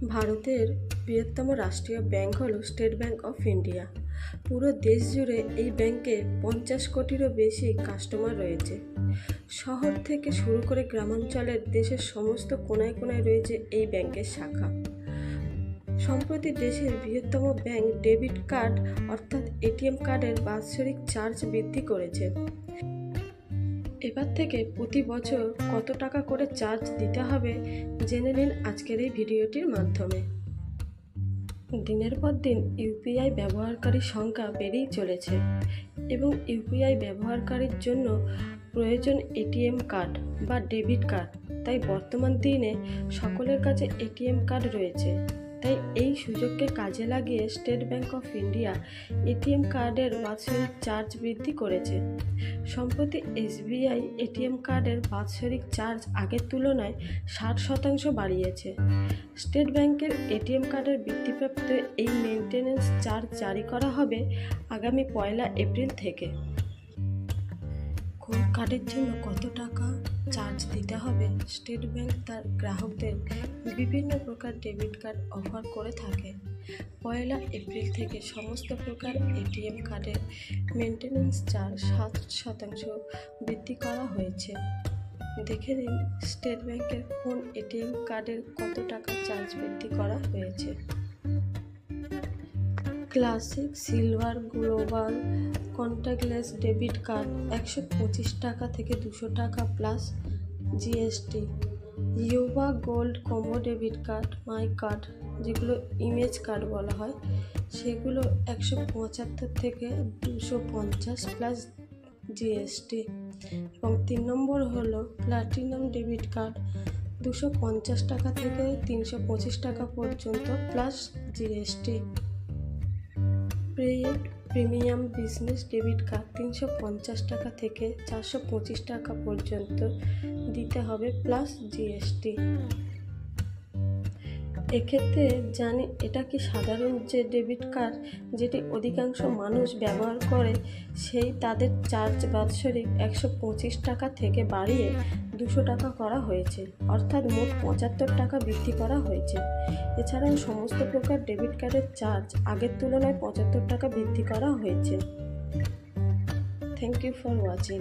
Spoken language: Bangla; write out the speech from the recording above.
ভারতের বৃহত্তম রাষ্ট্রীয় ব্যাংক হলো স্টেট ব্যাংক অফ ইন্ডিয়া। পুরো দেশ জুড়ে এই ব্যাংকে 50 কোটিরও বেশি কাস্টমার রয়েছে। শহর থেকে শুরু করে গ্রামাঞ্চলের দেশের সমস্ত কোনায় কোনায় রয়েছে এই ব্যাংকের শাখা। সম্প্রতি দেশের বৃহত্তম ব্যাংক ডেবিট কার্ড অর্থাৎ এটিএম কার্ডের বাৎসরিক চার্জ বৃদ্ধি করেছে। এবার থেকে প্রতি বছর কত টাকা করে চার্জ দিতে হবে জেনে নিন আজকের এই ভিডিওটির মাধ্যমে। দিনের পর দিন ইউপিআই ব্যবহারকারীর সংখ্যা বেড়েই চলেছে এবং ইউপিআই ব্যবহারকারীর জন্য প্রয়োজন এটিএম কার্ড বা ডেবিট কার্ড। তাই বর্তমান দিনে সকলের কাছে এটিএম কার্ড রয়েছে। তাই এই সুযোগকে কাজে লাগিয়ে state bank of India ATM কার্ডের বাৎসরিক চার্জ বৃদ্ধি করেছে। সম্প্রতি এসবিআই এটিএম কার্ডের বাৎসরিক চার্জ আগের তুলনায় 60% বাড়িয়েছে। স্টেট ব্যাংকের এটিএম কার্ডের বৃদ্ধিপ্রাপ্ত এই মেইনটেনেন্স চার্জ জারি করা হবে আগামী 1 এপ্রিল থেকে। কোন কার্ডের জন্য কত টাকা চার্জ দিতে হবে? স্টেট ব্যাংক তার গ্রাহকদের বিভিন্ন প্রকার ডেবিট কার্ড অফার করে থাকে। 1 এপ্রিল থেকে সমস্ত প্রকার এটিএম কার্ডের মেইনটেনেন্স চার্জ 7% বৃদ্ধি করা হয়েছে। দেখে নিন স্টেট ব্যাংকের কোন এটিএম কার্ডের কত টাকা চার্জ বৃদ্ধি করা হয়েছে। Classic, silver, global, contactless debit card 125 টাকা থেকে 200 টাকা plus GST. ইউবা gold combo debit card, মাই কার্ড যেগুলো ইমেজ কার্ড বলা হয়, সেগুলো 175 থেকে 250 প্লাস জিএসটি। এবং 3 নম্বর হলো প্লাটিনাম ডেবিট কার্ড, 250 টাকা থেকে 325 টাকা পর্যন্ত plus GST. Premium business debit card 350 টাকা থেকে 425 টাকা পর্যন্ত দিতে হবে প্লাস জিএসটি। এক্ষেত্রে জানি এটা কি সাধারণ যে ডেবিট কার্ড যেটি অধিকাংশ মানুষ ব্যবহার করে, সেই তাদের চার্জ বাৎসরিক 125 টাকা থেকে বাড়িয়ে 200 টাকা করা হয়েছে, অর্থাৎ মোট 75 টাকা বৃদ্ধি করা হয়েছে। এছাড়াও সমস্ত প্রকার ডেবিট কার্ডের চার্জ আগের তুলনায় 75 টাকা বৃদ্ধি করা হয়েছে। Thank you for watching.